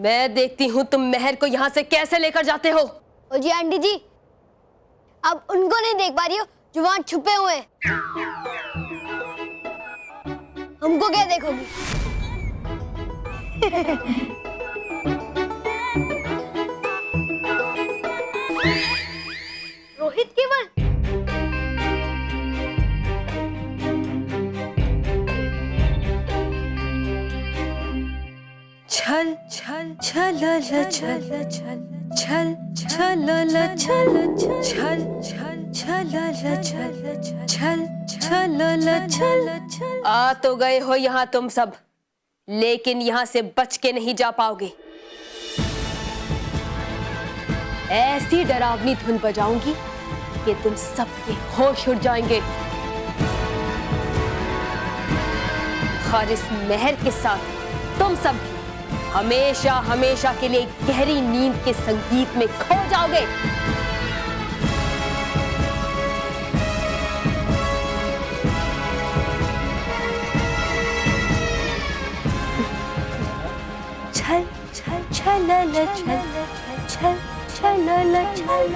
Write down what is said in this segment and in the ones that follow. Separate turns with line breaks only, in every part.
मैं देखती हूँ तुम मेहर को यहाँ से कैसे लेकर जाते हो।
ओ जी आंटी जी, अब उनको नहीं देख पा रही हो जो वहां छुपे हुए हैं। हमको क्या देखोगी? रोहित केवल
छल छल छल छल छल छल छल छल छल छल छल। आ तो गए हो यहाँ तुम सब, लेकिन यहाँ से बच के नहीं जा पाओगे। ऐसी डरावनी धुन बजाऊंगी कि तुम सबके होश उड़ जाएंगे। और इस मेहर के साथ तुम सब हमेशा हमेशा के लिए गहरी नींद के संगीत में खो जाओगे। छल छल छल छल छल छल छल।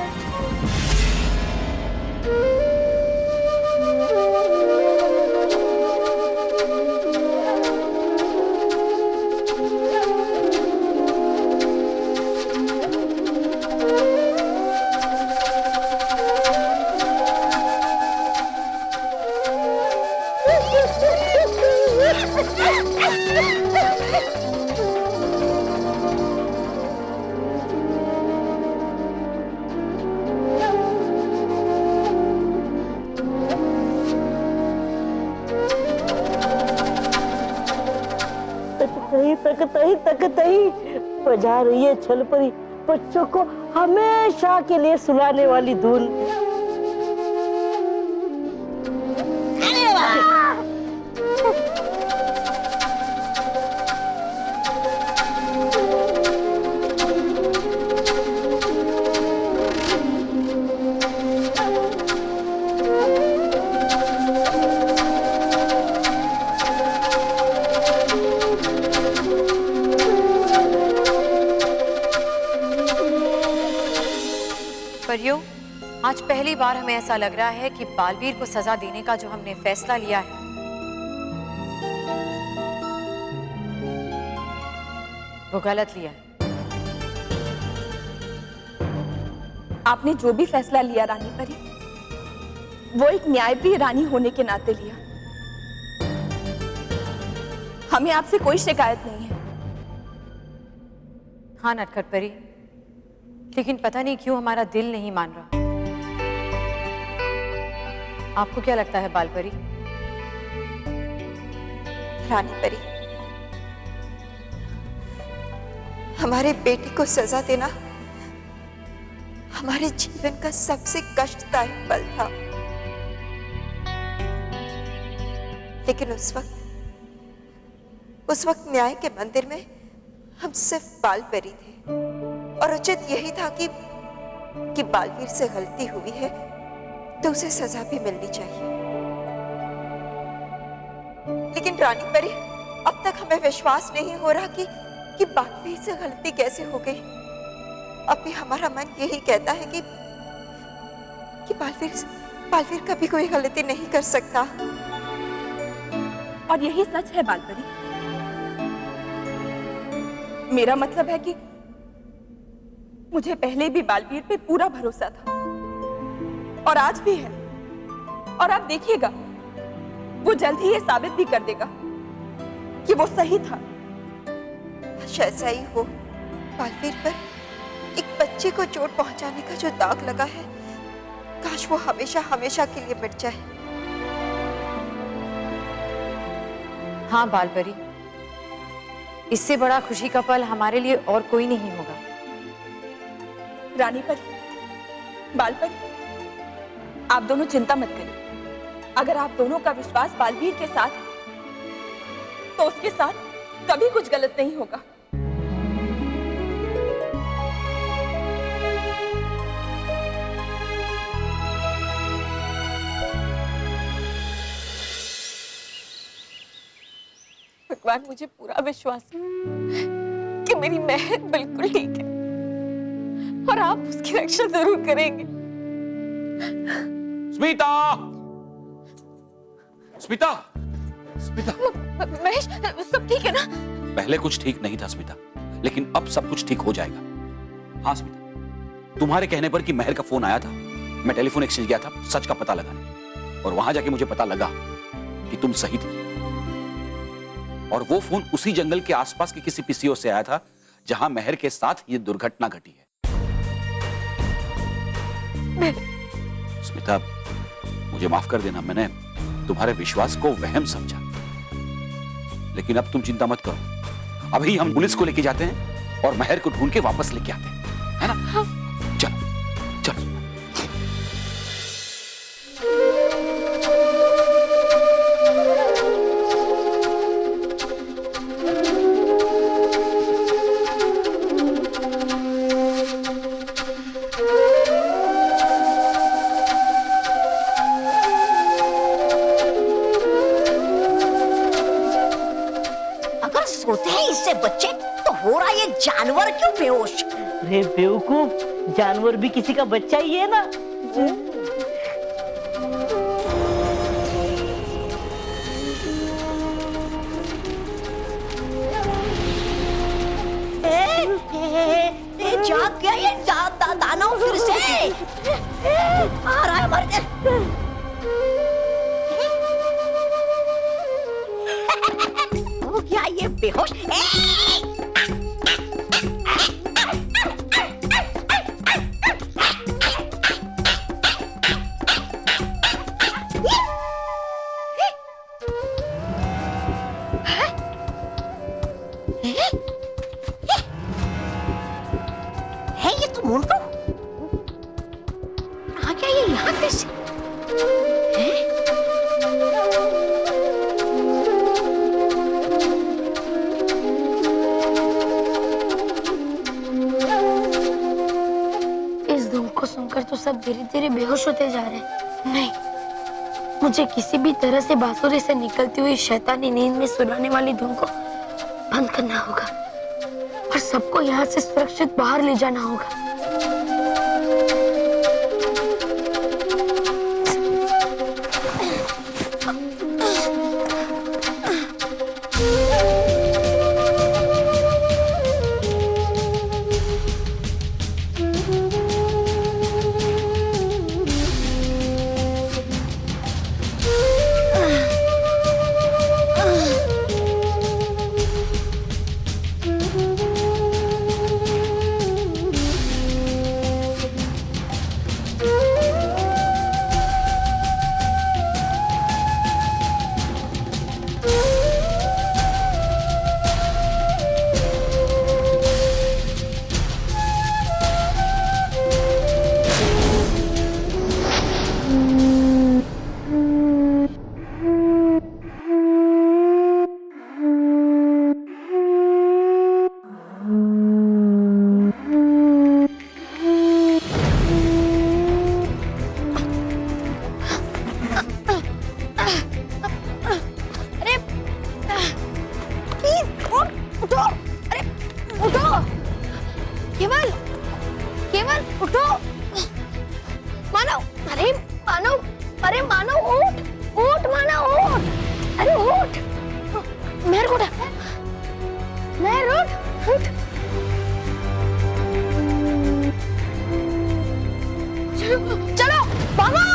तकतही बजा रही है छलपरी बच्चों को हमेशा के लिए सुलाने वाली धुन।
परियों, आज पहली बार हमें ऐसा लग रहा है कि बालवीर को सजा देने का जो हमने फैसला लिया है वो गलत लिया है।
आपने जो भी फैसला लिया रानी परी, वो एक न्यायप्रिय रानी होने के नाते लिया। हमें आपसे कोई शिकायत नहीं है।
हाँ नटखट परी, लेकिन पता नहीं क्यों हमारा दिल नहीं मान रहा। आपको क्या लगता है बालपरी?
रानी परी, हमारे बेटे को सजा देना हमारे जीवन का सबसे कष्टदायक पल था, लेकिन उस वक्त न्याय के मंदिर में हम सिर्फ बालपरी थे और उचित यही था कि बालवीर से गलती हुई है तो उसे सजा भी मिलनी चाहिए। लेकिन रानी परी, अब तक हमें विश्वास नहीं हो रहा कि बालवीर से गलती कैसे हो गई। अब भी हमारा मन यही कहता है कि बालवीर कभी कोई गलती नहीं कर सकता।
और यही सच है बालपरी। मेरा मतलब है कि मुझे पहले भी बालवीर पे पूरा भरोसा था और आज भी है, और आप देखिएगा वो जल्द ही ये साबित भी कर देगा कि वो सही था।
ऐसा ही हो। बालवीर पर एक बच्चे को चोट पहुंचाने का जो दाग लगा है, काश वो हमेशा हमेशा के लिए मिट जाए।
हाँ बालपरी, इससे बड़ा खुशी का पल हमारे लिए और कोई नहीं होगा।
रानी परी, बालपरी, आप दोनों चिंता मत करिए। अगर आप दोनों का विश्वास बालवीर के साथ तो उसके साथ कभी कुछ गलत नहीं होगा। भगवान, मुझे पूरा विश्वास है कि मेरी महक बिल्कुल ठीक है और आप उसकी रक्षा जरूर करेंगे।
स्मिता, स्मिता, स्मिता।
महेश, सब ठीक है ना?
पहले कुछ ठीक नहीं था स्मिता, लेकिन अब सब कुछ ठीक हो जाएगा। हाँ स्मिता, तुम्हारे कहने पर कि महर का फोन आया था, मैं टेलीफोन एक्सचेंज गया था सच का पता लगाने, और वहां जाके मुझे पता लगा कि तुम सही थे। और वो फोन उसी जंगल के आसपास के किसी पीसीओ से आया था जहां महर के साथ ये दुर्घटना घटी है। स्मिता, मुझे माफ कर देना, मैंने तुम्हारे विश्वास को वहम समझा, लेकिन अब तुम चिंता मत करो। अभी हम पुलिस को लेके जाते हैं और महर को ढूंढ के वापस लेके आते हैं, है ना? चलो चलो।
अगर सोते हैं इससे बच्चे तो हो रहा ये जानवर क्यों बेहोश? अरे बेवकूफ, जानवर भी किसी का बच्चा ही है ना। जाग गया ये दानव फिर से आ रहा है मर हो गया ये बेहोश। है ये तो मोंटू आ गया ये यहाँ कैसे?
इस धुन को सुनकर तो सब धीरे धीरे बेहोश होते जा रहे हैं। नहीं, मुझे किसी भी तरह से बांसुरी से निकलती हुई शैतानी नींद में सुनाने वाली धुन को बंद करना होगा और सबको यहाँ से सुरक्षित बाहर ले जाना होगा। केवल उठो। मानव, अरे मानव उठ मानव उठ। अरे उठ, मेहर उठ, मेहर उठ। चलो भागो।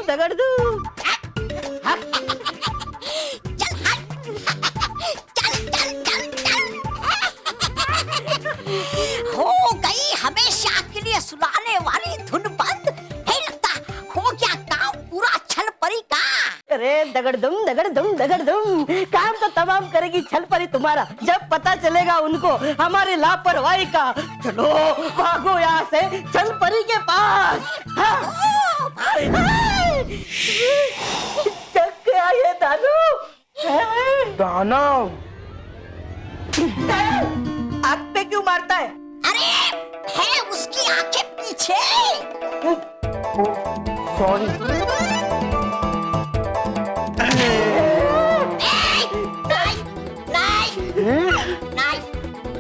दगड़ दू। हो गई हमेशा के लिए सुनाने वाली धुन बंद। है लगता हो गया काम पूरा छल परी का। अरे दगड़ दुम काम तो तमाम करेगी छल परी तुम्हारा, जब पता चलेगा उनको हमारी लापरवाही का। चलो भागो यहाँ से छल परी के पास। चल गया ये दानव। आग पे क्यों मारता है? अरे है उसकी आंखें पीछे। सॉरी।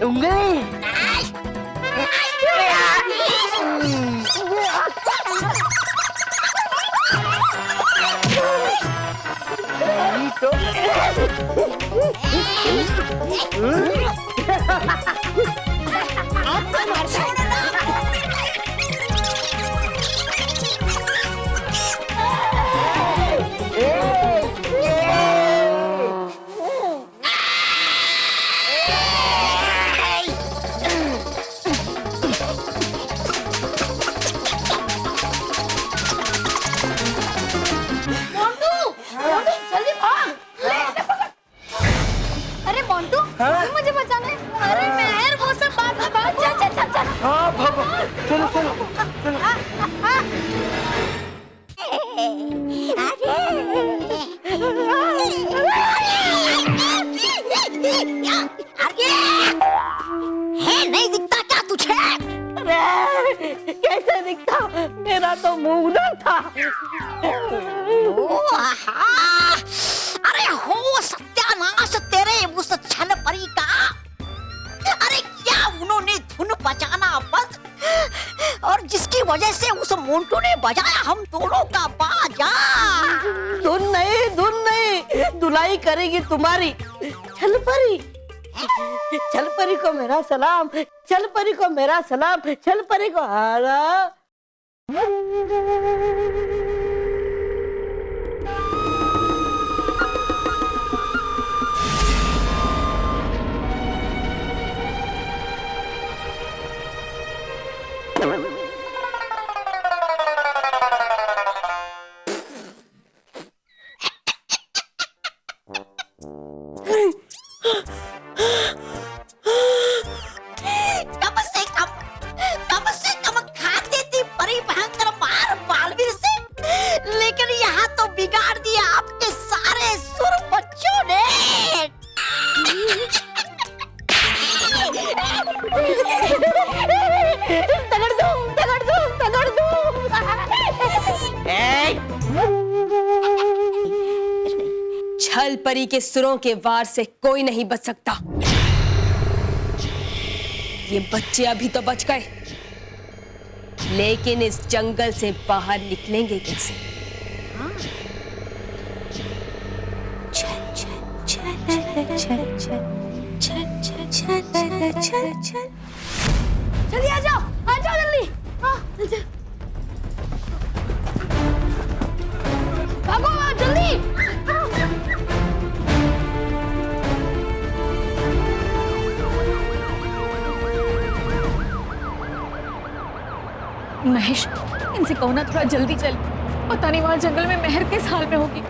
उंगली।
जल्दी भाग! अरे मोंटू, मुझे बचाना है। अरे मेहर, वो सब बात चल।
हाँ भागो, चलो।
है नहीं दिखता क्या तुझे? अरे कैसे दिखता? मेरा तो मुंह उधर था। अरे हो सत्यानाश तेरे उस छल परी का। अरे क्या उन्होंने धुन बजाना बंद, और जिसकी वजह से उस मोंटू ने बजाया हम दोनों का बाजा। धुन नहीं, धुलाई करेगी तुम्हारी छल परी। छल परी को मेरा सलाम, छल परी को मेरा सलाम, छल परी को आला। कम से कम खाते थी परी भयंकर मार बालवीर से, लेकिन यहाँ तो बिगाड़ दिया आपके सारे सुर बच्चों ने। तगड़ दो।
छल परी के सुरों के वार से कोई नहीं बच सकता। ये बच्चे अभी तो बच गए, लेकिन इस जंगल से बाहर निकलेंगे कैसे?
जल्दी आ जाओ जल्दी। भागो जल्दी।
महेश, इनसे कहो ना थोड़ा जल्दी चल। पता नहीं वहाँ जंगल में मेहर किस हाल में होगी।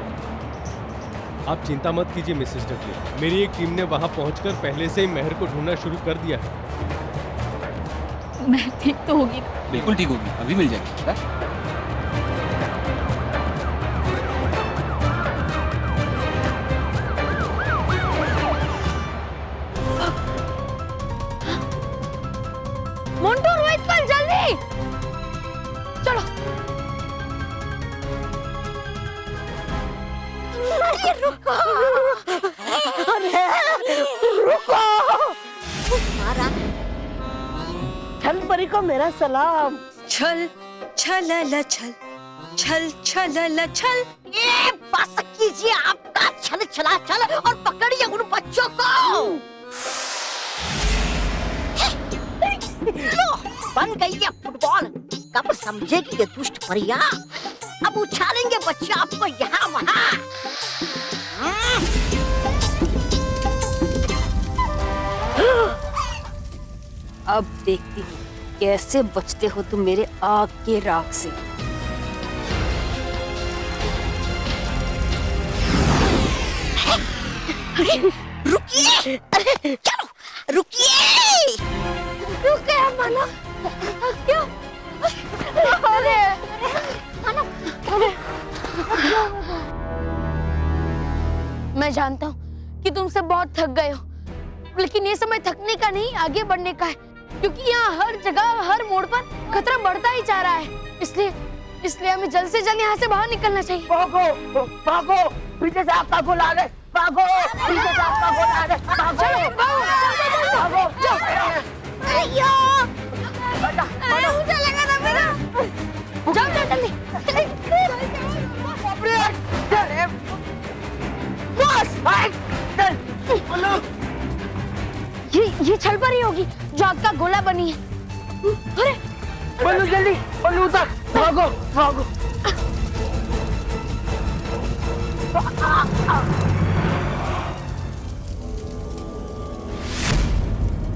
आप चिंता मत कीजिए मिसेस डकली, मेरी एक टीम ने वहां पहुंचकर पहले से ही मेहर को ढूंढना शुरू कर दिया है।
मेहर ठीक तो होगी ना?
बिल्कुल ठीक होगी, अभी मिल जाएगी।
मोंटू, रोहित पर जल्दी चलो।
अरे रुको, रुको। छल परी को मेरा सलाम।
छल छल छल छल छल छल।
ये बस कीजिए आपका छल छला छल और पकड़िए उन बच्चों को। लो, बन गई है फुटबॉल। कब समझेगी ये दुष्ट परिया? अब उछालेंगे बच्चे आपको यहाँ वहाँ।
अब देखती हूँ कैसे बचते हो तुम मेरे आग के राख से।
रुकिए, चलो रुकिए।
रुक गया मानो। क्यों? अरे मैं जानता हूँ कि तुमसे बहुत थक गए हो, लेकिन ये समय थकने का नहीं, आगे बढ़ने का है, क्योंकि यहाँ हर जगह हर मोड़ पर खतरा बढ़ता ही जा रहा है। इसलिए हमें जल्द से जल्द यहाँ से बाहर निकलना चाहिए।
भागो, भागो, पीछे से आपका गोला आ गए। भागो, इनके साथ का गोला है, भागो, भागो,
अयो अरे मुझे लगा था मेरा जाओ जल्दी
अरे बस
ये छल पर ही होगी जो आग का गोला बनी है। अरे
बल्लू जल्दी, बल्लू उतर, भागो, भागो।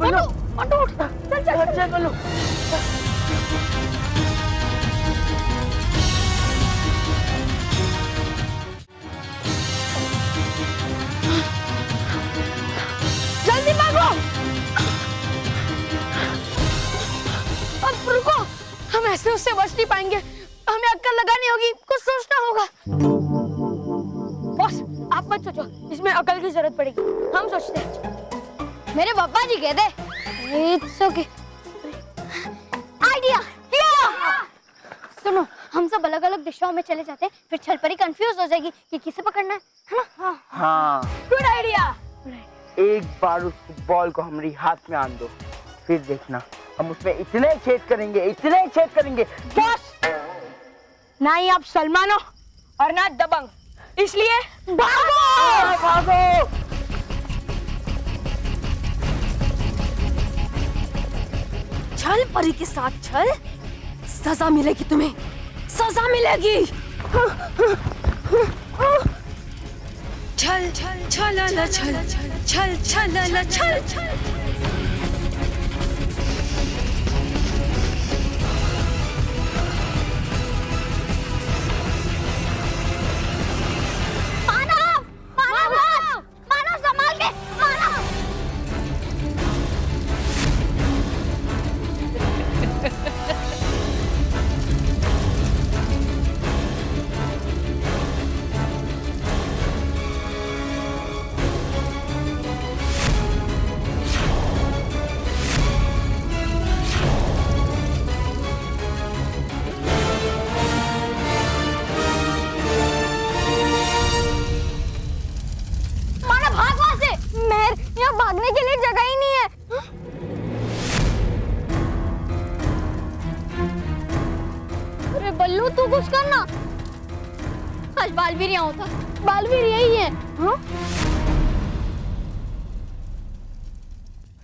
बल्लू, बल्लू उठ, चल चल चल बल्लू।
जल्दी भागो। अब रुको, हम ऐसे उससे बच नहीं पाएंगे, हमें अक्ल लगानी होगी, कुछ सोचना होगा। बॉस आप मत सोचो, इसमें अकल की जरूरत पड़ेगी, हम सोचते हैं। मेरे पापा जी कहते इट्स ओके। आइडिया सुनो, हम सब अलग अलग दिशाओं में चले जाते हैं, फिर छलपरी कंफ्यूज हो जाएगी कि किसे पकड़ना है ना?
हाँ,
गुड आइडिया।
एक बार उस बॉल को हमारी हाथ में आन दो, फिर देखना हम उसमें इतने छेद करेंगे।
बॉस ना ही आप सलमान हो और ना दबंग, इसलिए भागो
भागो।
छल परी के साथ छल, सजा मिलेगी तुम्हें, सजा मिलेगी। छल छल छल छल छल छल छल छल।
भागने के लिए जगह ही नहीं है। अरे बल्लू तू कुछ करना, आज बालवीर यहाँ होता, बालवीर यही है। हाँ?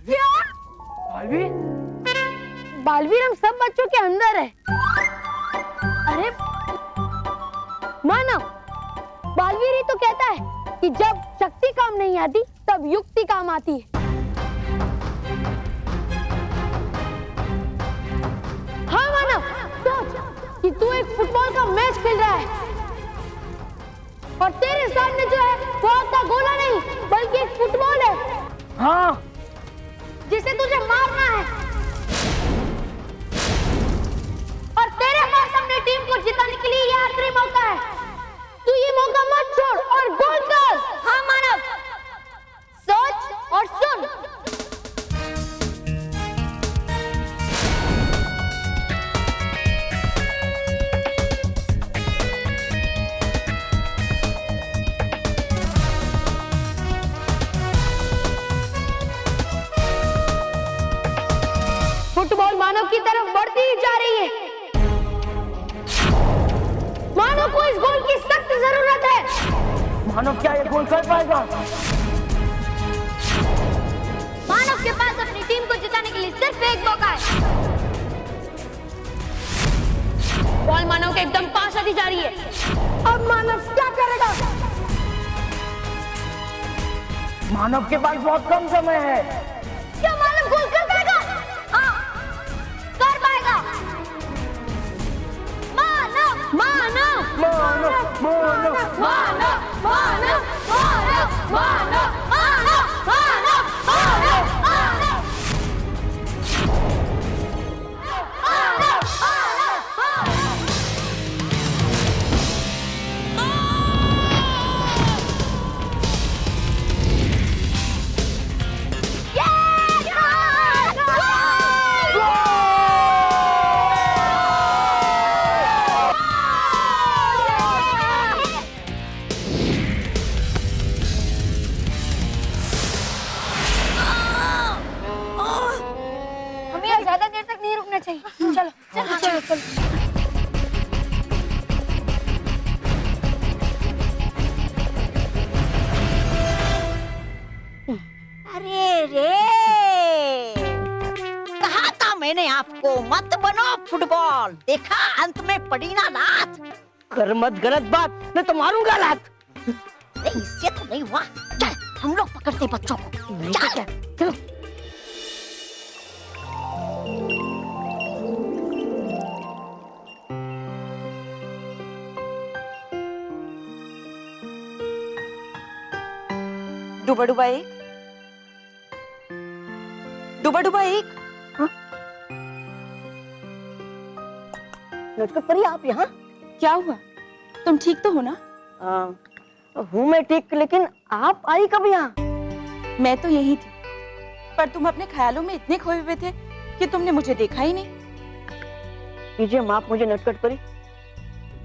क्या?
बालवीर?
बालवीर हम सब बच्चों के अंदर है। अरे मानव, बालवीर ही तो कहता है कि जब शक्ति काम नहीं आती तब युक्ति काम आती है। हाँ मानव, सोच कि तू एक फुटबॉल का मैच खेल रहा है और तेरे सामने जो है वो आपका गोला नहीं बल्कि एक फुटबॉल है।
हाँ,
जिसे तुझे मारना है और तेरे पास अपनी टीम को जिताने के लिए ये आखिरी मौका है। तू ये मौका मत छोड़ और गोल कर। हाँ मानव, सोच और सुन। फुटबॉल मानव की तरफ बढ़ती ही जा रही है। मानव को इस गोल की सख्त जरूरत है।
मानव क्या ये गोल कर पाएगा?
मानव के पास अपनी टीम को जिताने के लिए सिर्फ एक मौका है। बॉल मानव के एकदम पास आती जा रही है। अब मानव क्या करेगा?
मानव के पास बहुत कम समय है।
क्या मानव गोल कर पाएगा? हाँ, कर पाएगा। मानव मानव
मानव मानव
मानव मानव मानव मानव मानव मानव चलो चलो चलो चलो।
अरे रे, कहा था मैंने आपको मत बनो फुटबॉल, देखा अंत में पड़ी ना लात।
कर मत गलत बात, मैं तो मारूंगा लात।
नहीं इससे तो नहीं हुआ, चल हम लोग पकड़ते बच्चों को।
नहीं तो क्या, चलो।
डूबा डूबा एक, डूबा डूबा एक।
नटखट परी आप यहाँ?
क्या हुआ, तुम ठीक तो हो ना?
हूँ मैं ठीक, लेकिन आप आई कब यहाँ?
मैं तो यही थी, पर तुम अपने ख्यालों में इतने खोए हुए थे कि तुमने मुझे देखा ही नहीं।
कीजिए माफ मुझे नटखट परी,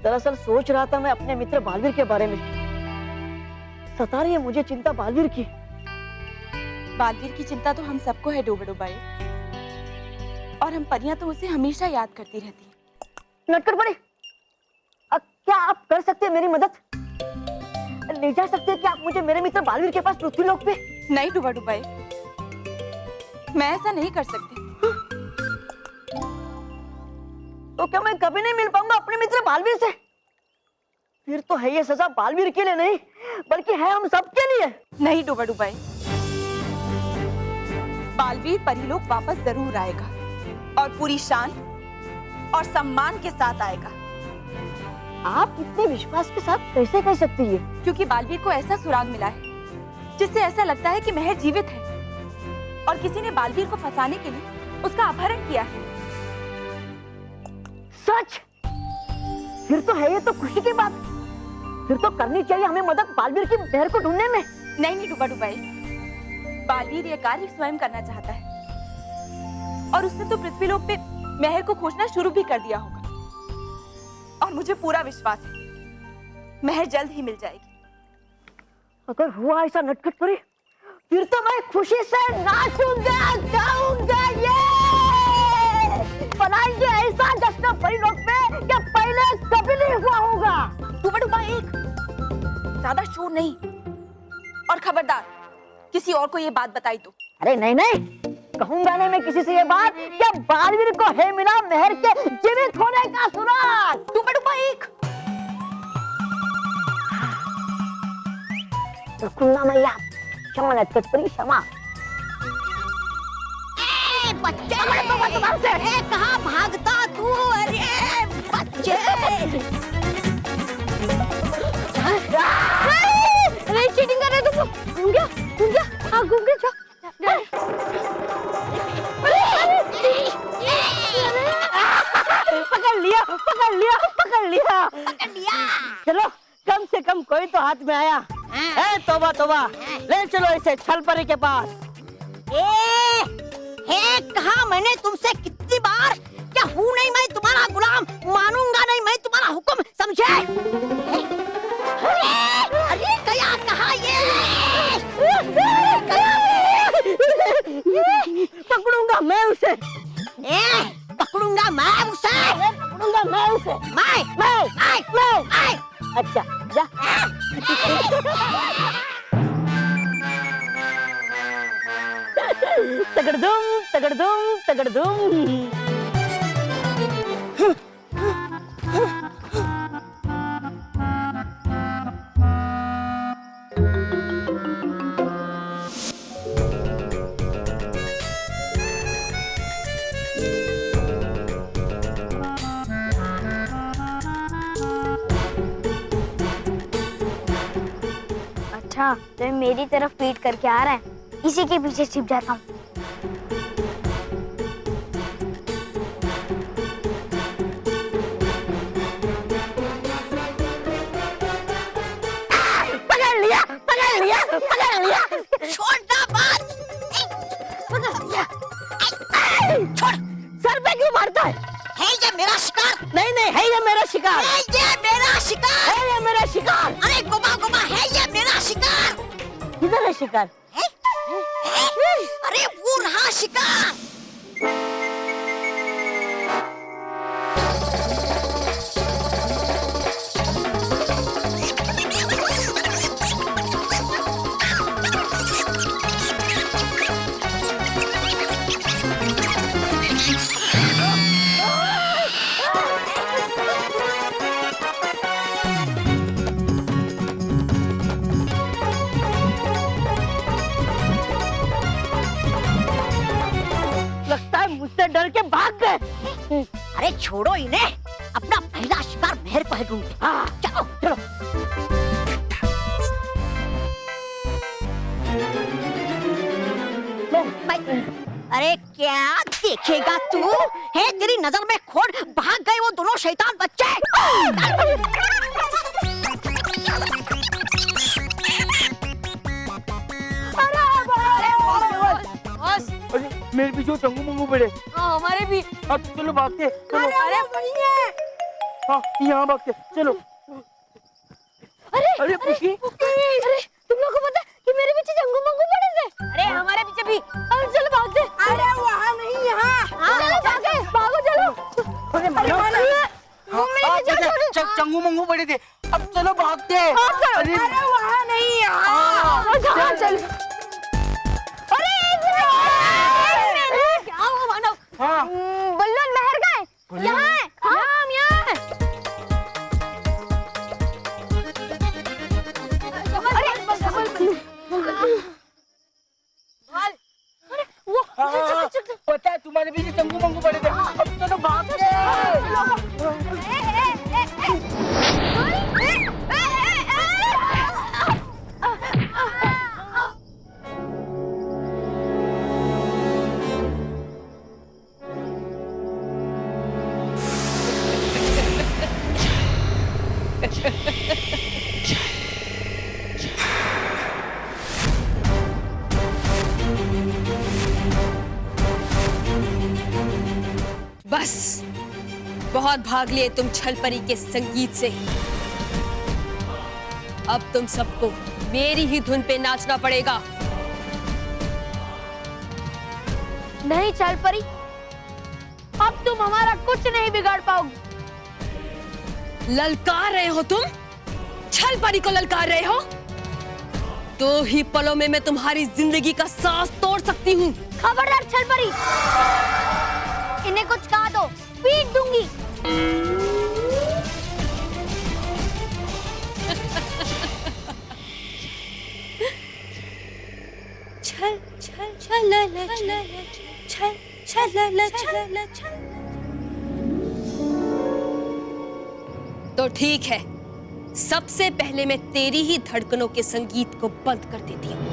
दरअसल सोच रहा था मैं अपने मित्र बालवीर के बारे में। सता रही है मुझे चिंता बालवीर की।
बालवीर की चिंता तो हम सबको है डूबा डूबा एक, और हम परियां तो उसे हमेशा याद करती रहती हैं।
नटखट परी, क्या आप कर सकते हैं मेरी मदद? ले जा सकते हैं क्या आप मुझे मेरे मित्र बालवीर के पास पृथ्वीलोक पे?
नहीं डूबा डूबा एक, मैं ऐसा नहीं कर सकती।
तो क्या मैं कभी नहीं मिल पाऊंगा अपने मित्र बालवीर से? फिर तो है ये सजा बालवीर के लिए नहीं, बल्कि है हम सबके लिए।
नहीं डूबा डूबा एक, बालवीर परिलोक वापस जरूर आएगा, और पूरी शान और सम्मान के साथ आएगा।
आप इतने विश्वास के साथ कैसे कह सकती है?
क्योंकि बालवीर को ऐसा सुराग मिला है जिससे ऐसा लगता है कि महर जीवित है, और किसी ने बालवीर को फंसाने के लिए उसका अपहरण किया है।
सच? फिर तो है ये तो खुशी की बात। फिर तो करनी चाहिए हमें मदद बालवीर की महर को ढूंढने में।
नहीं डूबा डूबा एक, बालवीर ये कार्य स्वयं करना चाहता है, और उसने तो पृथ्वीलोक पे महर को खोजना शुरू भी कर दिया होगा, और मुझे पूरा विश्वास है महर जल्द ही मिल जाएगी।
अगर हुआ ऐसा नटखट परी, फिर तो मैं खुशी से नाचूंगा गाऊंगा। ये बनाएंगे ऐसा जश्न परिलोक में कि पहले कभी नहीं हुआ होगा।
डूबा डूबा एक, ज्यादा शोर नहीं, और खबरदार किसी और को ये बात बताई तो।
अरे नहीं नहीं, कहूंगा नहीं मैं किसी से ये बात कि बालवीर को है मिला महर के जीवित होने का सुराग।
डूबा डूबा एक,
रखूंगा मैया, क्षमा नटखट परी क्षमा।
बच्चे कहाँ भागता तू? अरे बच्चे,
अरे चीटिंग कर रहे तुम लोग। घूम गया, हाँ घूम गया।
पकड़ लिया पकड़ लिया पकड़ लिया
पकड़ लिया।
चलो कम से कम कोई तो हाथ में आया। ए तोबा तोबा, ले चलो इसे छल परी के पास।
कहा मैंने तुमसे कितनी बार, क्या हूँ नहीं मैं तुम्हारा गुलाम, मानूंगा नहीं मैं तुम्हारा हुक्म, समझे? अरे गया कहा ये?
पकड़ूंगा मैं उसे,
पकड़ूंगा मैं उसे,
पकड़ूंगा मैं उसे।
मैं
अच्छा जा। तगड़दुम तगड़दुम तगड़दुम।
अच्छा तो मेरी तरफ पीट करके आ रहा है, इसी के पीछे छिप जाता हूँ।
पकड़ लिया पकड़ लिया पकड़ लिया।
छोड़ना बात,
छोड़, सर पे क्यों मारता है?
ये मेरा शिकार।
नहीं नहीं, है ये मेरा शिकार,
ये मेरा शिकार,
है ये मेरा शिकार।
अरे गुमा गुमा है ये मेरा शिकार।
किधर है शिकार?
अरे वो रहा शिकार। छोड़ो इन्हें, अपना पहला शिकार मेहर को है ढूंढते। चलो चलो। अरे क्या देखेगा तू? है तेरी नजर में खोड़, भाग गए वो दोनों शैतान बच्चे।
अरे मेरे भी जो चंगू मंगू पड़े।
हाँ हमारे भी।
अब चलो भागते, चलो।
अरे वही है।
हाँ यहाँ भागते, चलो। अरे पुकी,
अरे तुम लोगों को पता है कि मेरे पीछे जंगू मंगू पड़े थे?
अरे हमारे पीछे भी।
अब चलो भागते।
अरे वहाँ नहीं, यहाँ।
चलो भागे, भागो चलो।
अरे चंगू मंगू पड़े थे, अब चलो भागते।
अरे वहाँ नहीं, यहाँ।
चल।
क्या हुआ मानव?
हाँ
बल्लू और महर गए। यहाँ है, यहाँ है।
पता है तुम्हारे भी चंगू मंगू पड़े थे, अब चलो भागते।
बस बहुत भाग लिए तुम छलपरी के संगीत से। अब तुम सबको मेरी ही धुन पे नाचना पड़ेगा।
नहीं छलपरी, अब तुम हमारा कुछ नहीं बिगाड़ पाओगी।
ललकार रहे हो तुम? छलपरी को ललकार रहे हो? 2 ही पलों में मैं तुम्हारी जिंदगी का सांस तोड़ सकती हूँ।
खबरदार छलपरी, इन्हें कुछ कहा दो, पीट दूंगी।
छल छल छल छल छल छल छल। तो ठीक है, सबसे पहले मैं तेरी ही धड़कनों के संगीत को बंद कर देती हूँ।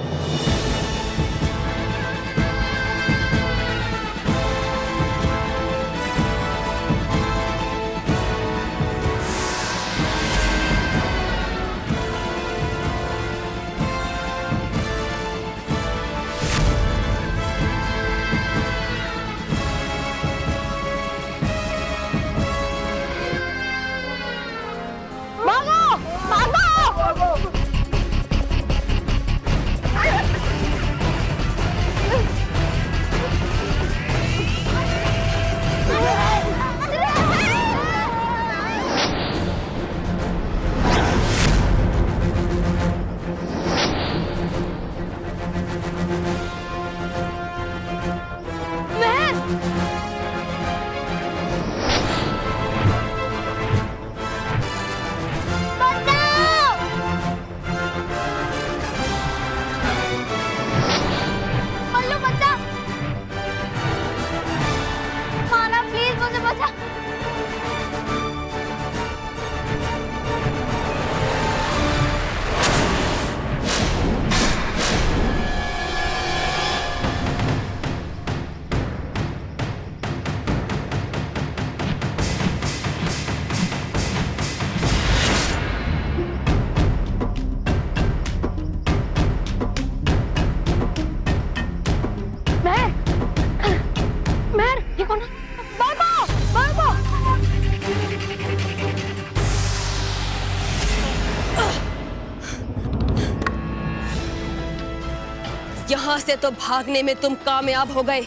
यहाँ से तो भागने में तुम कामयाब हो गए।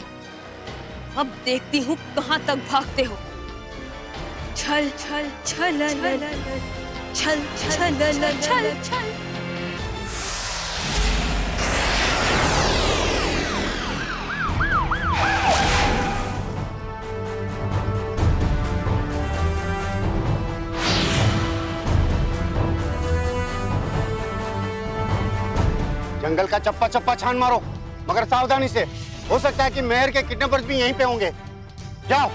अब देखती हूँ कहाँ तक भागते हो। छल छल छल छल छल छल छल छल।
जंगल का चप्पा चप्पा छान मारो, मगर सावधानी से। हो सकता है कि मेहर के किडनैपर्स भी यहीं पे होंगे। जाओ।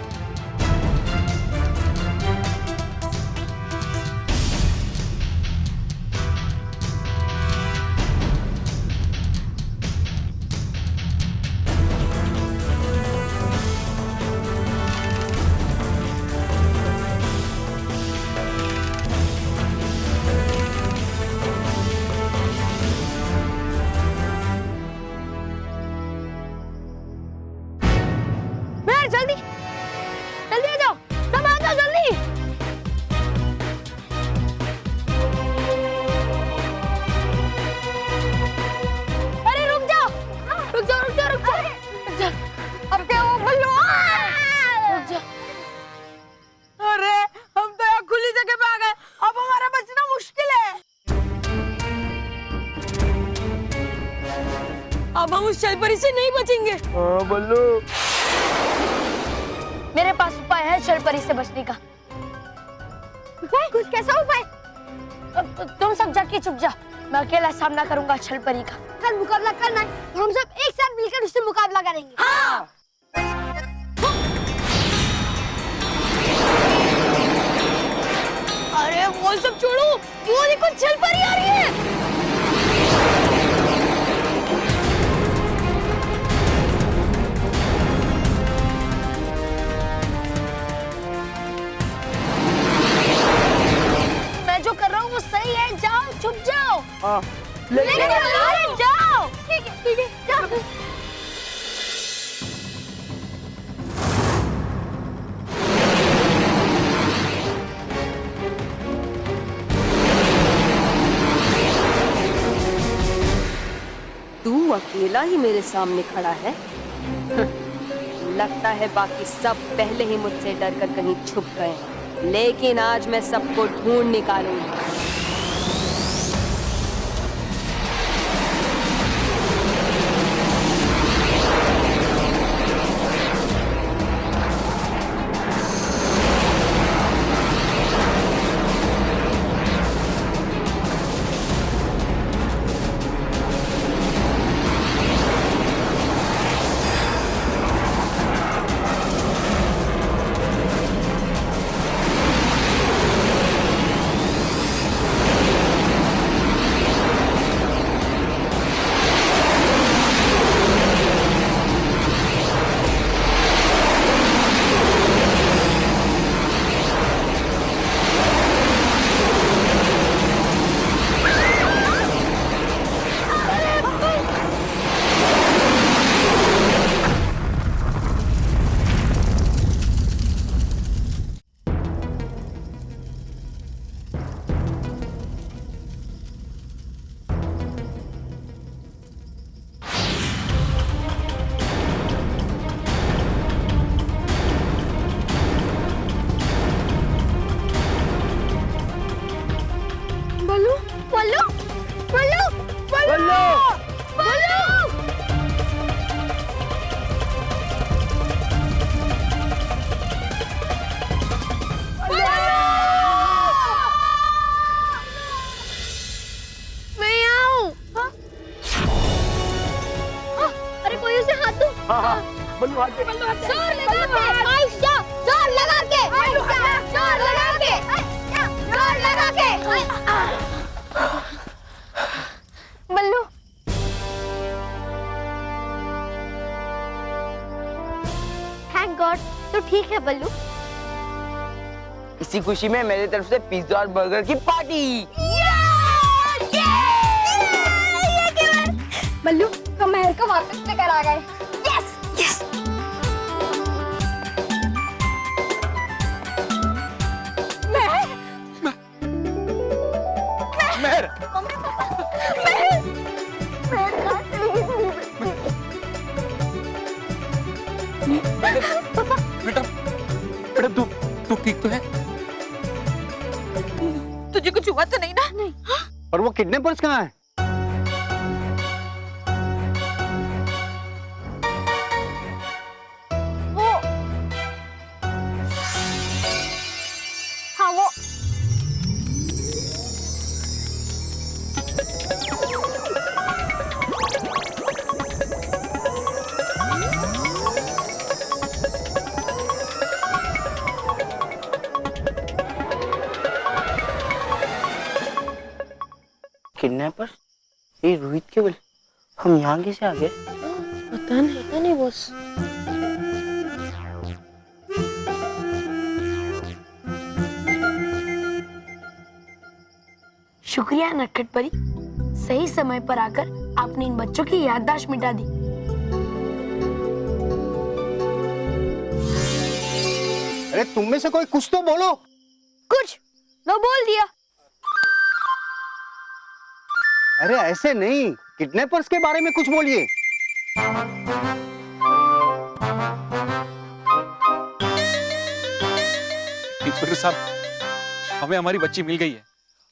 अब हम उस छलपरी से नहीं बचेंगे।
हाँ बल्लू।
मेरे पास उपाय है छलपरी से बचने का। उपाय? कुछ कैसा उपाय? तुम सब जाके चुप जाओ, मैं अकेला सामना करूंगा छलपरी का। कल मुकाबला करना है, हम सब एक साथ मिलकर उससे मुकाबला करेंगे। हाँ।
अरे वो सब छोड़ो, वो देखो छलपरी आ रही है।
मैं जो कर रहा हूँ वो सही है, जाओ छुप जाओ।
हाँ
लेकिन जाओ। ठीक है जाओ।
तू अकेला ही मेरे सामने खड़ा है। लगता है बाकी सब पहले ही मुझसे डरकर कहीं छुप गए हैं, लेकिन आज मैं सबको ढूंढ निकालूंगी।
बल्लू हाथ दे।
जोर लगा के आयशा, जोर लगा के आयशा, जोर लगा के जोर लगा के। बल्लू थैंक गॉड तो ठीक है बल्लू।
इसी खुशी में मेरी तरफ से पिज्जा और बर्गर की पार्टी।
बल्लू हम महल को वापस लेकर आ गए। Yes yes.
मेहर
बेटा बेटा तू ठीक तो है?
तुझे कुछ हुआ तो नहीं ना? नहीं।
और वो किडनैपर्स कहाँ है?
हाँ वो
किडनैपर्स? ये रोहित के बोले हम यहाँ कैसे आ गए?
पता नहीं बॉस। शुक्रिया नटखट परी, सही समय पर आकर आपने इन बच्चों की याददाश्त मिटा दी।
अरे तुम में से कोई कुछ तो बोलो।
कुछ लो बोल दिया।
अरे ऐसे नहीं, किडनैपर्स के बारे में कुछ बोलिए।
इंस्पेक्टर साहब, हमें हमारी बच्ची मिल गई है,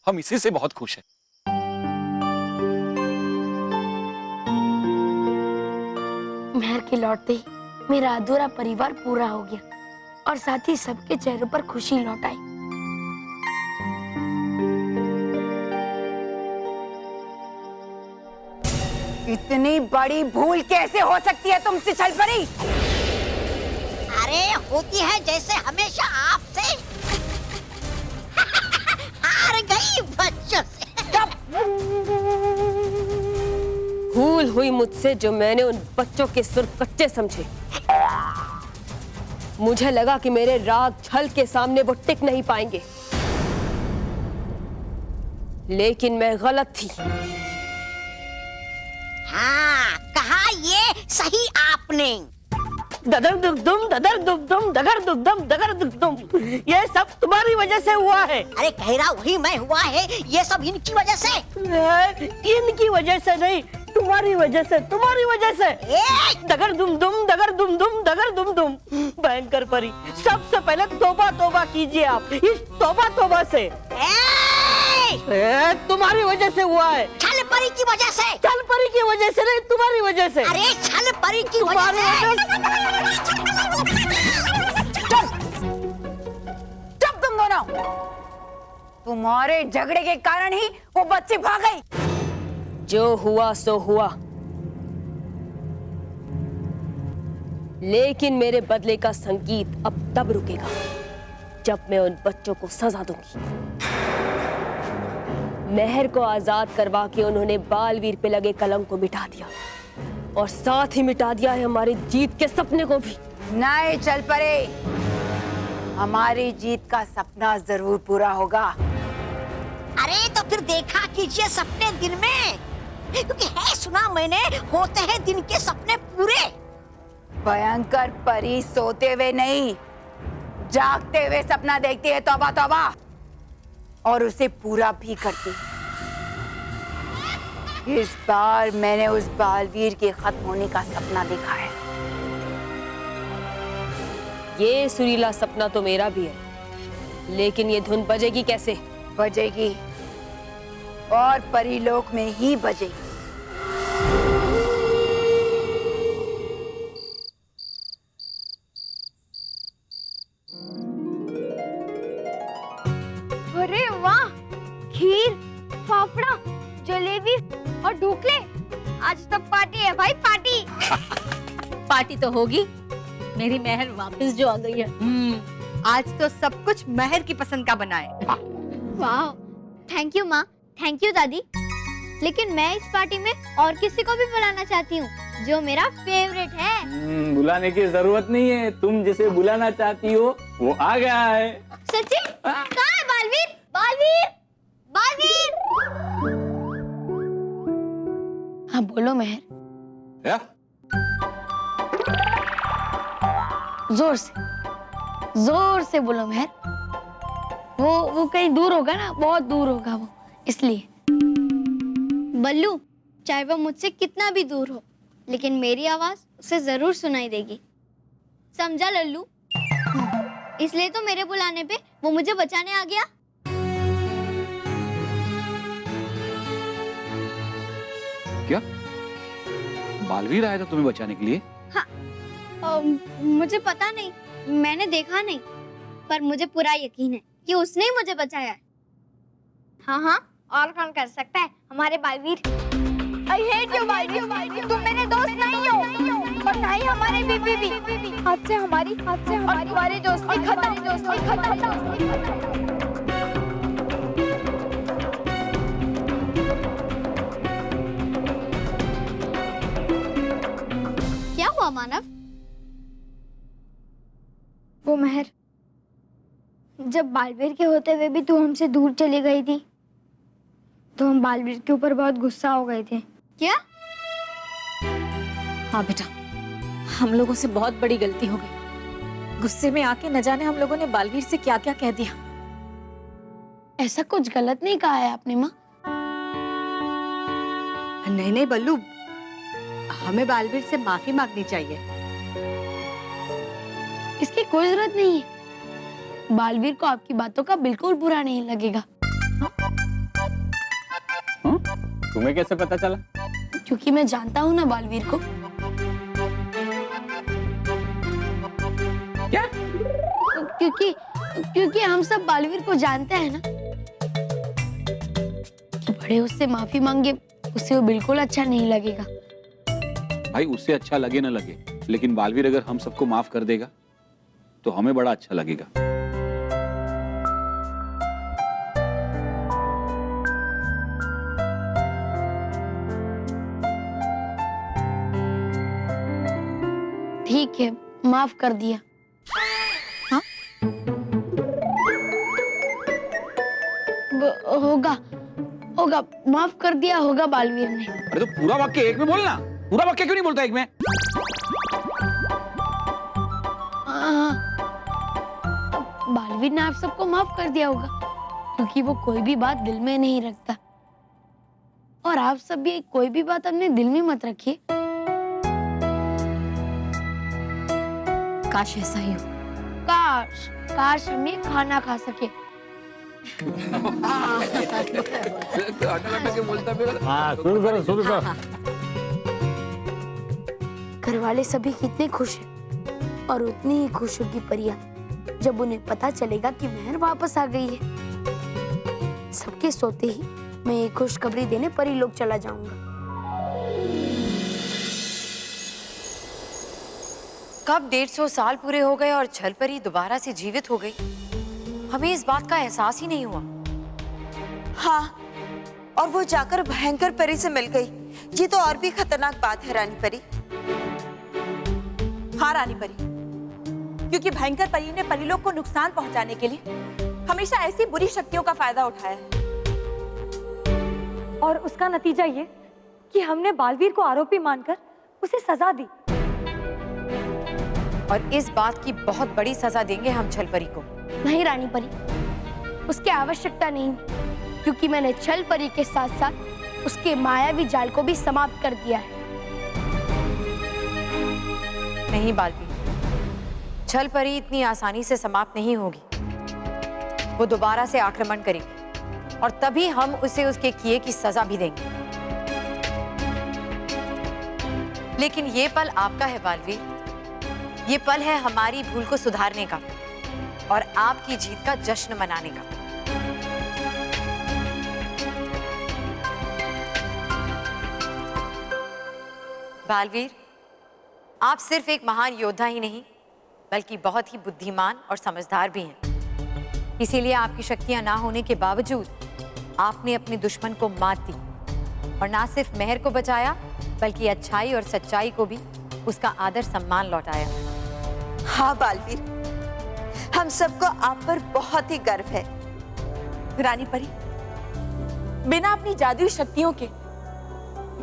हम इसी से बहुत खुश हैं।
मेहर के लौटते ही मेरा अधूरा परिवार पूरा हो गया और साथ ही सबके चेहरों पर खुशी लौट आई।
इतनी बड़ी भूल कैसे हो सकती है तुमसे छल परी?
अरे होती है जैसे हमेशा आपसे। हार गई बच्चों से।
भूल हुई मुझसे जो मैंने उन बच्चों के सुर कच्चे समझे। मुझे लगा कि मेरे राग छल के सामने वो टिक नहीं पाएंगे, लेकिन मैं गलत थी।
हाँ, कहा ये सही आपने।
ददर दुगदुम ददर दुगदुम दगर दुगदम दगर दुगदुम, ये सब तुम्हारी वजह से हुआ है।
अरे कह रहा वही मैं हुआ है, ये सब इनकी वजह से।
इनकी वजह से नहीं, तुम्हारी वजह से, तुम्हारी वजह से। दगर दुम दुम दगर दुम दुम दगर दुम दुम। भयंकर परी, सबसे पहले तौबा तौबा कीजिए आप इस तौबा तौबा से। तुम्हारी वजह से हुआ है।
छल परी की वजह से।
छल परी की वजह से नहीं, तुम्हारी वजह से।
अरे छल परी की वजह से।
चुप तुम दोनों। तुम्हारे झगड़े के कारण ही वो बच्ची भाग गई।
जो हुआ सो हुआ, लेकिन मेरे बदले का संगीत अब तब रुकेगा जब मैं उन बच्चों को सजा दूंगी। मेहर को आजाद करवा के उन्होंने बालवीर पे लगे कलंक को मिटा दिया और साथ ही मिटा दिया है हमारी जीत के सपने को भी।
नहीं चल परे, हमारी जीत का सपना जरूर पूरा होगा।
अरे तो फिर देखा कीजिए सपने दिन में, क्योंकि है सुना मैंने होते हैं दिन के सपने पूरे।
भयंकर परी सोते हुए नहीं, जागते हुए सपना देखती है। तौबा तौबा, और उसे पूरा भी करती है। इस बार मैंने उस बालवीर के खत्म होने का सपना देखा है।
ये सुरीला सपना तो मेरा भी है, लेकिन ये धुन बजेगी कैसे?
बजेगी, और परीलोक में ही बजेगी।
अरे वाह, खीर, फाफड़ा, जलेबी और ढोकले। आज तो पार्टी है भाई, पार्टी।
पार्टी तो होगी, मेरी मेहर वापस जो आ गई है।
आज तो सब कुछ मेहर की पसंद का बना है।
वाह, थैंक यू माँ, थैंक यू दादी। लेकिन मैं इस पार्टी में और किसी को भी बुलाना चाहती हूँ जो मेरा फेवरेट है।
बुलाने की जरूरत नहीं है, तुम जिसे बुलाना चाहती हो वो आ गया है।
सच्ची? कहाँ है बालवीर? बालवीर, बालवीर। हाँ बोलो मेहर।
क्या?
जोर से बोलो मेहर। वो कहीं दूर होगा ना, बहुत दूर होगा वो, इसलिए। बल्लू, चाहे वो मुझसे कितना भी दूर हो, लेकिन मेरी आवाज उसे जरूर सुनाई देगी। समझा लल्लू? इसलिए तो मेरे बुलाने पे वो मुझे बचाने आ गया।
क्या? बालवीर आया था तुम्हें बचाने के लिए?
हाँ, मुझे पता नहीं, मैंने देखा नहीं, पर मुझे पूरा यकीन है कि उसने ही मुझे बचाया है। हाँ हाँ, और कौन कर सकता है? हमारे Baalveer. I hate you, Baalveer. तुम मेरे दोस्त नहीं हो, और ना ही हमारे बीबी भी। हाथ से हमारी और तुम्हारी दोस्ती खत्म। क्या हुआ मानव? वो मेहर, जब बालवीर के होते हुए भी तू हमसे दूर चली गई थी, तो हम बालवीर के ऊपर बहुत गुस्सा हो गए थे। क्या?
हाँ बेटा, हम लोगों से बहुत बड़ी गलती हो गई। गुस्से में आके न जाने हम लोगों ने बालवीर से क्या क्या कह दिया।
ऐसा कुछ गलत नहीं कहा है आपने माँ।
नहीं बल्लू, हमें बालवीर से माफी मांगनी चाहिए।
इसकी कोई जरूरत नहीं है। बालवीर को आपकी बातों का बिल्कुल बुरा नहीं लगेगा।
तुम्हें कैसे पता चला?
क्योंकि मैं जानता हूँ ना बालवीर को। क्योंकि हम सब बालवीर को जानते हैं ना कि बड़े उससे माफी मांगे उसे वो बिल्कुल अच्छा नहीं लगेगा।
भाई उससे अच्छा लगे ना लगे, लेकिन बालवीर अगर हम सबको माफ कर देगा तो हमें बड़ा अच्छा लगेगा।
ठीक है, माफ कर दिया।
हाँ?
होगा होगा, माफ कर दिया होगा बालवीर ने।
अरे तो पूरा वाक्य एक में बोलना, पूरा वाक्य क्यों नहीं बोलता एक में?
हाँ, बालवीर ने आप सबको माफ कर दिया होगा क्योंकि वो कोई भी बात दिल में नहीं रखता। और आप सब भी कोई भी बात अपने दिल में मत रखिए।
काश ऐसा ही हो।
काश काश हम ये खाना खा सके।
हाँ, शुरू करो शुरू करो।
घर वाले सभी कितने खुश हैं और उतनी ही खुश होगी परिया जब उन्हें पता चलेगा कि मेहर वापस आ गई है। सबके सोते ही मैं ये खुशखबरी देने परी लोग चला जाऊंगा।
कब 150 साल पूरे हो गए और छलपरी दोबारा से जीवित हो गई, हमें इस बात का एहसास ही नहीं हुआ।
हाँ, और वो जाकर भयंकर परी से मिल गई। ये तो और भी खतरनाक बात है रानी परी।
हाँ रानी परी, क्योंकि भयंकर परी ने परीलोक को नुकसान पहुंचाने के लिए हमेशा ऐसी बुरी शक्तियों का फायदा उठाया है।
और उसका नतीजा ये कि हमने बालवीर को आरोपी मानकर उसे सजा दी।
और इस बात की बहुत बड़ी सजा देंगे हम छलपरी को।
नहीं रानी परी, उसकी आवश्यकता नहीं, क्योंकि मैंने छल परी के साथ साथ उसके मायावी जाल को भी समाप्त कर दिया है।
नहीं बालवीर, छलपरी इतनी आसानी से समाप्त नहीं होगी। वो दोबारा से आक्रमण करेगी और तभी हम उसे उसके किए की सजा भी देंगे। लेकिन ये पल आपका है बालवीर, ये पल है हमारी भूल को सुधारने का और आपकी जीत का जश्न मनाने का। बालवीर, आप सिर्फ एक महान योद्धा ही नहीं बल्कि बहुत ही बुद्धिमान और समझदार भी हैं। इसीलिए आपकी शक्तियां ना होने के बावजूद आपने अपने दुश्मन को मात दी और ना सिर्फ मेहर को बचाया बल्कि अच्छाई और सच्चाई को भी उसका आदर सम्मान लौटाया।
हाँ बालवीर, हम सबको आप पर बहुत ही गर्व है।
रानी परी, बिना अपनी जादुई शक्तियों के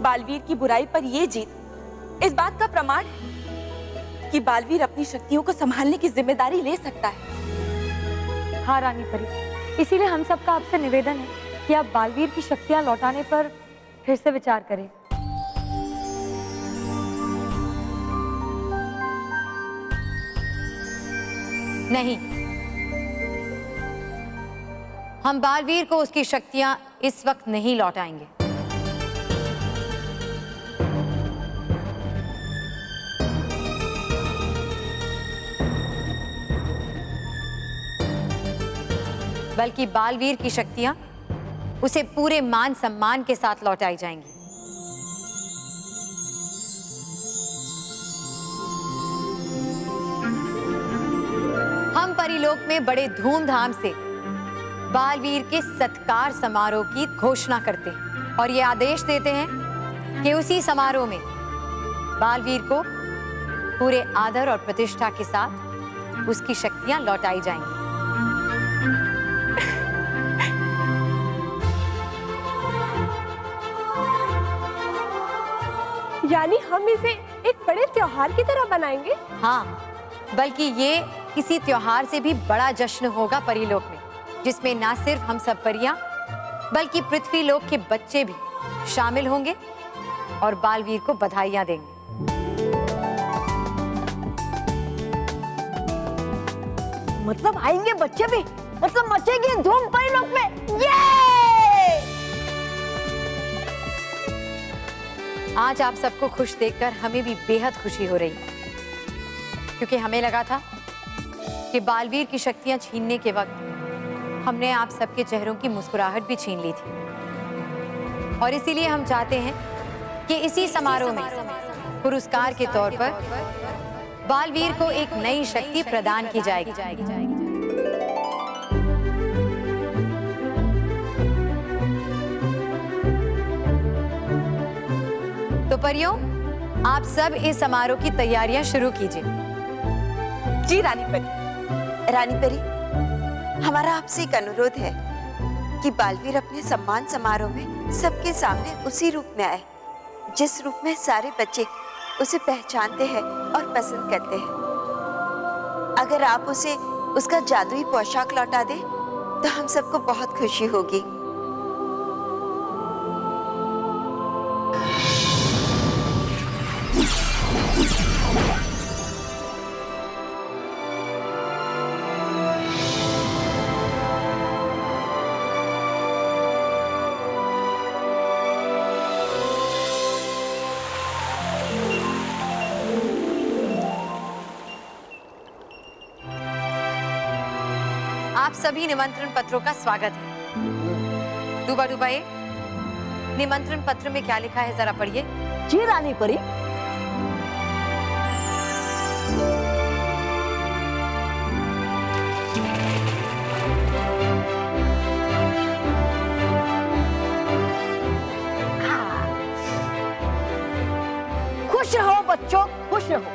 बालवीर की बुराई पर यह जीत इस बात का प्रमाण है कि बालवीर अपनी शक्तियों को संभालने की जिम्मेदारी ले सकता है।
हाँ रानी परी, इसीलिए हम सबका आपसे निवेदन है कि आप बालवीर की शक्तियां लौटाने पर फिर से विचार करें।
नहीं, हम बालवीर को उसकी शक्तियां इस वक्त नहीं लौटाएंगे। बल्कि बालवीर की शक्तियां उसे पूरे मान सम्मान के साथ लौटाई जाएंगी। हम परीलोक में बड़े धूमधाम से बालवीर के सत्कार समारोह की घोषणा करते हैं और ये आदेश देते हैं कि उसी समारोह में बालवीर को पूरे आदर और प्रतिष्ठा के साथ उसकी शक्तियां लौटाई जाएंगी।
यानी हम इसे एक बड़े त्योहार की तरह बनाएंगे?
हाँ, बल्कि ये किसी त्योहार से भी बड़ा जश्न होगा परीलोक में, जिसमें ना सिर्फ हम सब परियां बल्कि पृथ्वी लोक के बच्चे भी शामिल होंगे और बालवीर को बधाइयां देंगे।
मतलब आएंगे बच्चे भी, मतलब मचेगी धूम परीलोक में। ये
आज आप सबको खुश देखकर हमें भी बेहद खुशी हो रही है, क्योंकि हमें लगा था कि कि बालवीर की शक्तियां छीनने के वक्त हमने आप सबके चेहरों की मुस्कुराहट भी छीन ली थी, और इसीलिए हम चाहते हैं कि इसी समारोह में पुरस्कार के तौर पर बालवीर को एक नई शक्ति प्रदान की जाएगी। तो परियों, आप सब इस समारोह की तैयारियां शुरू कीजिए।
जी रानी परी। रानी परी, हमारा आपसे एक अनुरोध है कि बालवीर अपने सम्मान समारोह में सबके सामने उसी रूप में आए जिस रूप में सारे बच्चे उसे पहचानते हैं और पसंद करते हैं। अगर आप उसे उसका जादुई पोशाक लौटा दें तो हम सबको बहुत खुशी होगी।
आप सभी निमंत्रण पत्रों का स्वागत है। डूबा डूबाए, निमंत्रण पत्र में क्या लिखा है जरा पढ़िए।
जी रानी परी। खुश रहो बच्चों, खुश रहो।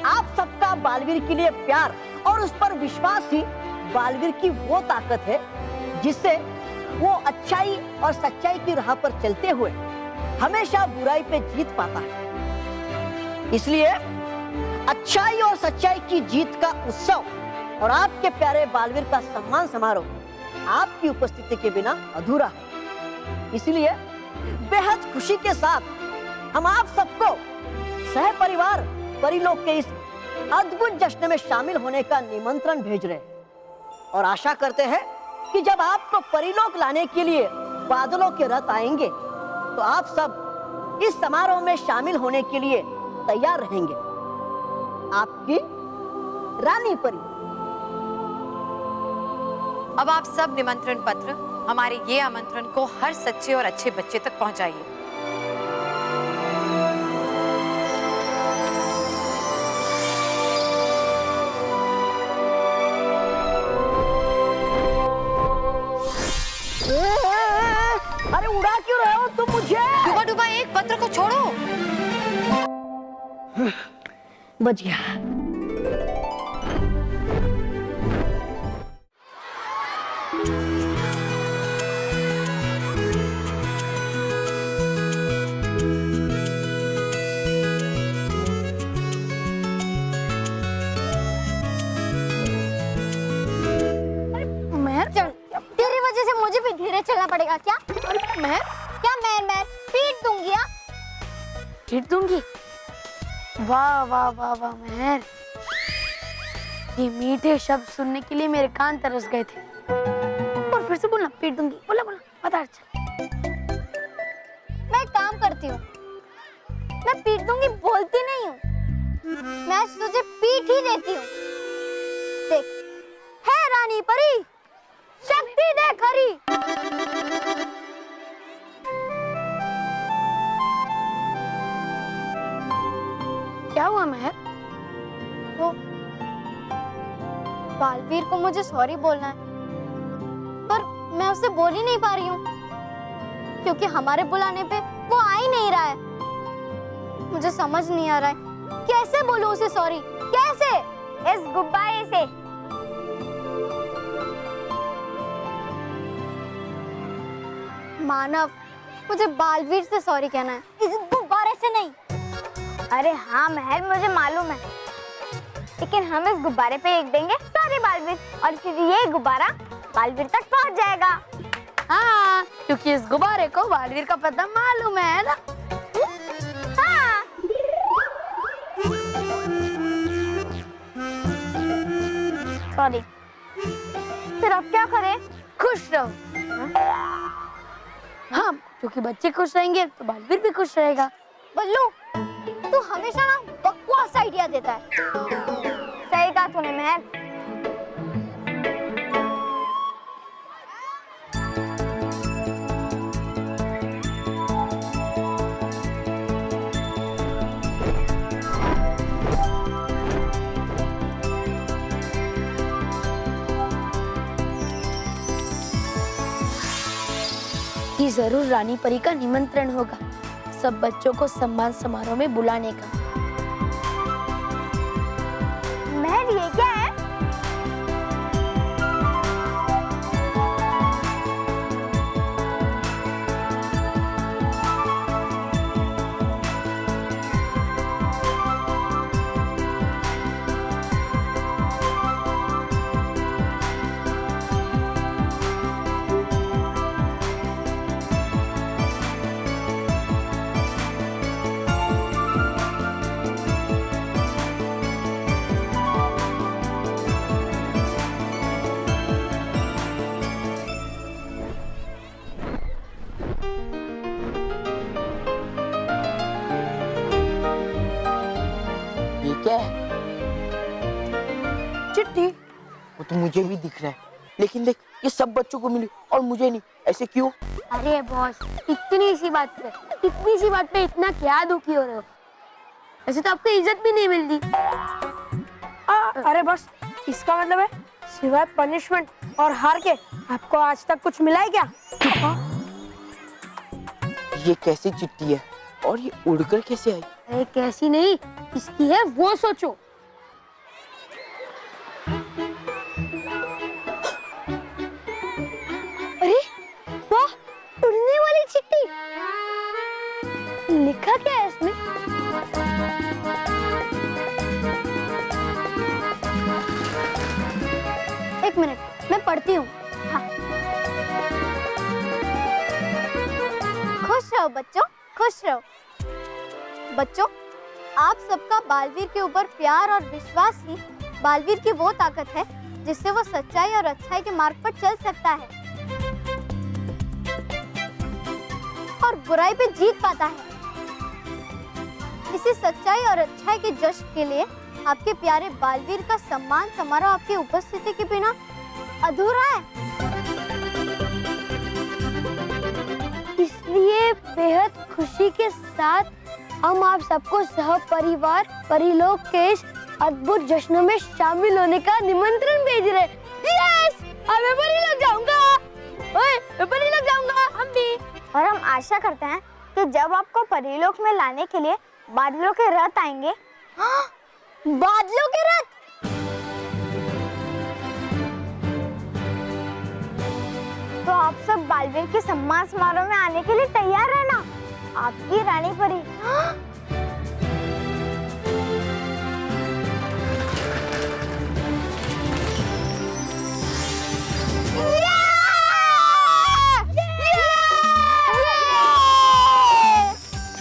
आप सबका बालवीर के लिए प्यार और उस पर विश्वास ही बालवीर की वो ताकत है जिससे वो अच्छाई और सच्चाई की राह पर चलते हुए हमेशा बुराई पे जीत पाता है। इसलिए अच्छाई और सच्चाई की जीत का उत्सव और आपके प्यारे बालवीर का सम्मान समारोह आपकी उपस्थिति के बिना अधूरा है। इसलिए बेहद खुशी के साथ हम आप सबको सह परिवार परिलोक के इस अद्भुत जश्न में शामिल होने का निमंत्रण भेज रहे हैं और आशा करते हैं कि जब आपको परिलोक लाने के लिए बादलों के रथ आएंगे तो आप सब इस समारोह में शामिल होने के लिए तैयार रहेंगे। आपकी रानी परी।
अब आप सब निमंत्रण पत्र हमारे ये आमंत्रण को हर सच्चे और अच्छे बच्चे तक पहुंचाइए।
अरे उड़ा क्यों रहे हो तुम मुझे?
डूबा डूबा एक पत्र को छोड़ो।
बच गया।
तेरी वजह से मुझे भी धीरे चलना पड़ेगा क्या? मैं क्या मैं पीट दूंगी। पीट दूंगी? वाह वाह वाह वाह मेहर, ये मीठे शब्द सुनने के लिए मेरे कान तरस गए थे। और फिर से बोलना, पीट दूंगी। बोला बोला बता। मैं काम करती हूँ, मैं पीट दूंगी बोलती नहीं हूँ, मैं तुझे पीट ही देती हूँ। देख है रानी परी, शक्ति दे खरी। क्या हुआ मेहर? वो बालवीर को मुझे सॉरी बोलना है, पर मैं उसे बोल ही नहीं पा रही हूँ क्योंकि हमारे बुलाने पे वो आ ही नहीं रहा है। मुझे समझ नहीं आ रहा है कैसे बोलूं उसे सॉरी, कैसे? इस गुब्बारे से। मानव, मुझे बालवीर से सॉरी कहना है, इस गुब्बारे से नहीं। अरे हाँ महल, मुझे मालूम है, लेकिन हम इस गुब्बारे पे लिख देंगे सॉरी बालवीर, और फिर ये गुब्बारा बालवीर तक पहुंच जाएगा। हाँ, क्योंकि इस गुब्बारे को बालवीर का पता मालूम है ना। हाँ। सॉरी। फिर अब क्या करें? खुश रहो। हाँ, क्योंकि बच्चे खुश रहेंगे तो बालवीर भी खुश रहेगा। बल्लू, तू हमेशा ना बकवास आइडिया देता है। सही देखा तूने महर? ये जरूर रानी परी का निमंत्रण होगा, सब बच्चों को सम्मान समारोह में बुलाने का। महर, ये क्या है?
क्या है? चिट्ठी। वो तो मुझे भी दिख रहा है, लेकिन देख ये सब बच्चों को मिली और मुझे नहीं, ऐसे क्यों?
अरे बॉस, इतनी सी बात पे इतना क्या दुखी हो रहे हो? ऐसे तो आपको इज्जत भी नहीं मिलती।
अरे बॉस, इसका मतलब है सिवाय पनिशमेंट और हार के आपको आज तक कुछ मिला है क्या?
ये कैसी चिट्ठी है और ये उड़कर कैसे आई?
अरे कैसी नहीं, इसकी है वो सोचो। अरे वाह, उड़ने वाली चिट्ठी। लिखा क्या है इसमें? एक मिनट, मैं पढ़ती हूँ। हाँ। खुश रहो बच्चों, खुश रहो। बच्चों, आप सबका बालवीर के ऊपर प्यार और विश्वास ही बालवीर की वो ताकत है जिससे वो सच्चाई और अच्छाई के मार्ग पर चल सकता है और बुराई पे जीत पाता है। इसी सच्चाई और अच्छाई के जश्न के लिए आपके प्यारे बालवीर का सम्मान समारोह आपकी उपस्थिति के बिना अधूरा है। इसलिए बेहद खुशी के साथ हम आप सबको सह परिवार परिलोक के इस अद्भुत जश्न में शामिल होने का निमंत्रण भेज रहे। यस, अब मैं परिलोक जाऊंगा। ओए, मैं परिलोक जाऊंगा। हम भी। और हम आशा करते हैं कि जब आपको परिलोक में लाने के लिए बादलों के रथ आएंगे। बादलों के रथ? तो आप सब बालवीर के सम्मान समारोह में आने के लिए तैयार रहना। आपकी रानी परी।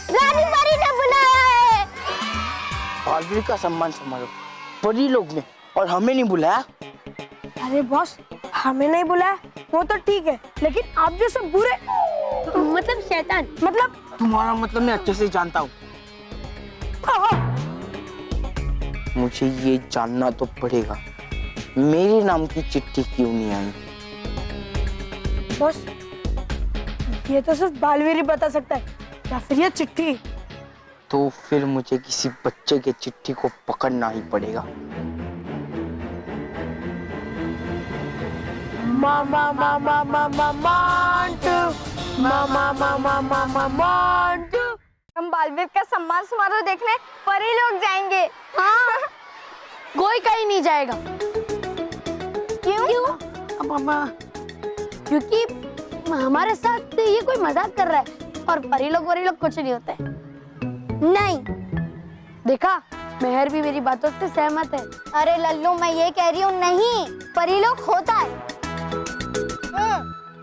रानी परी ने बुलाया है।
बालवीर का सम्मान समारोह परी लोग में, और हमें नहीं बुलाया?
अरे बॉस, हमें नहीं बुलाया वो तो ठीक है, लेकिन आप जैसे बुरे
मतलब शैतान,
मतलब
तुम्हारा मतलब मैं अच्छे से जानता हूँ। मुझे ये जानना तो पड़ेगा, मेरे नाम की चिट्ठी क्यों नहीं आई?
बॉस, ये तो सिर्फ बालवीर ही बता सकता है, या फिर ये चिट्ठी।
तो फिर मुझे किसी बच्चे के चिट्ठी को पकड़ना ही पड़ेगा।
मामा मामा मामा मांटू, मामा मामा मामा मांटू।
हम बालवीर का सम्मान समारोह देखने परी लोग जाएंगे। हाँ। कोई कहीं नहीं जाएगा। क्यों? क्योंकि हमारे साथ ये कोई मजाक कर रहा है और परी लोग कुछ नहीं होता है। नहीं देखा, मेहर भी मेरी बातों से सहमत है। अरे लल्लू, मैं ये कह रही हूँ नहीं, परी लोग होता है।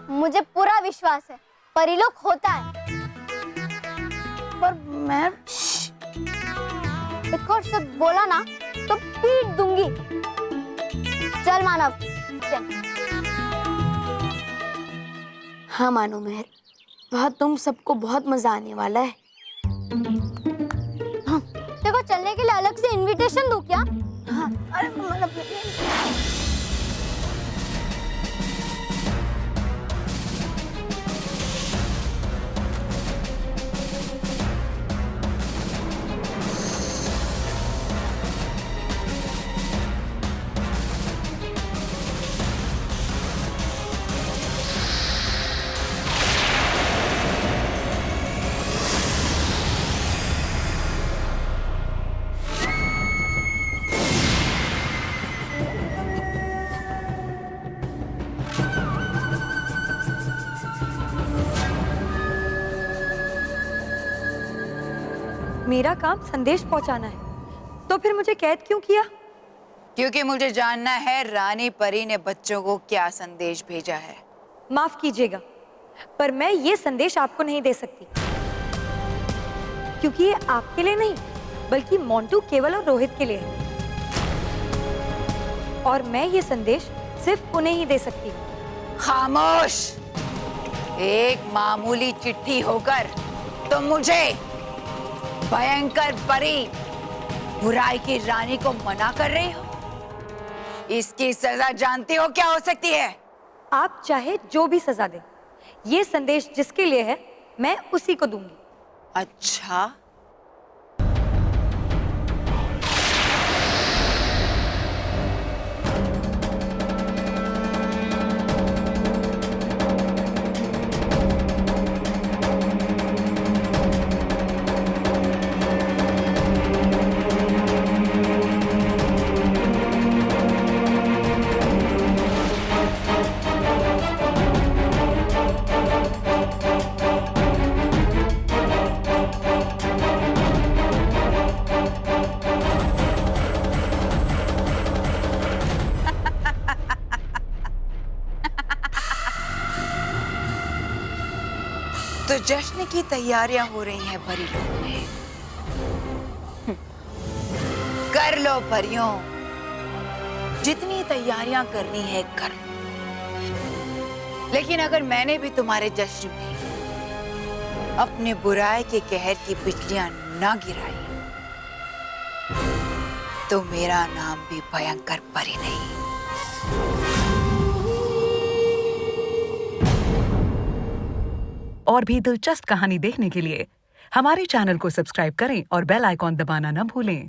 मुझे पूरा विश्वास है परिलोक होता है। पर मैं एक और शब्द बोला ना तो पीट दूंगी। चल मानव, चल। हाँ मानो मेहर, वहाँ तुम सबको बहुत मजा आने वाला है। हाँ। देखो, चलने के लिए अलग से इनविटेशन दूं क्या?
अरे मतलब
मेरा काम संदेश पहुंचाना है, तो फिर मुझे कैद क्यों किया?
क्योंकि मुझे जानना है रानी परी ने बच्चों को क्या संदेश भेजा है।
माफ कीजिएगा, पर मैं ये संदेश आपको नहीं दे सकती, क्योंकि ये आपके लिए नहीं बल्कि मोंटू, केवल और रोहित के लिए है। और मैं ये संदेश सिर्फ उन्हें ही दे सकती हूँ।
खामोश! एक मामूली चिट्ठी होकर तुम मुझे, भयंकर परी, बुराई की रानी को मना कर रही हो। इसकी सजा जानती हो क्या हो सकती है?
आप चाहे जो भी सजा दें, ये संदेश जिसके लिए है मैं उसी को दूंगी।
अच्छा, तो जश्न की तैयारियां हो रही हैं परी लोग में। कर लो परियों, जितनी तैयारियां करनी है कर लो। लेकिन अगर मैंने भी तुम्हारे जश्न में अपने बुराई के कहर की बिजलियां ना गिराई, तो मेरा नाम भी भयंकर परी नहीं।
और भी दिलचस्प कहानी देखने के लिए हमारे चैनल को सब्सक्राइब करें और बेल आइकॉन दबाना न भूलें।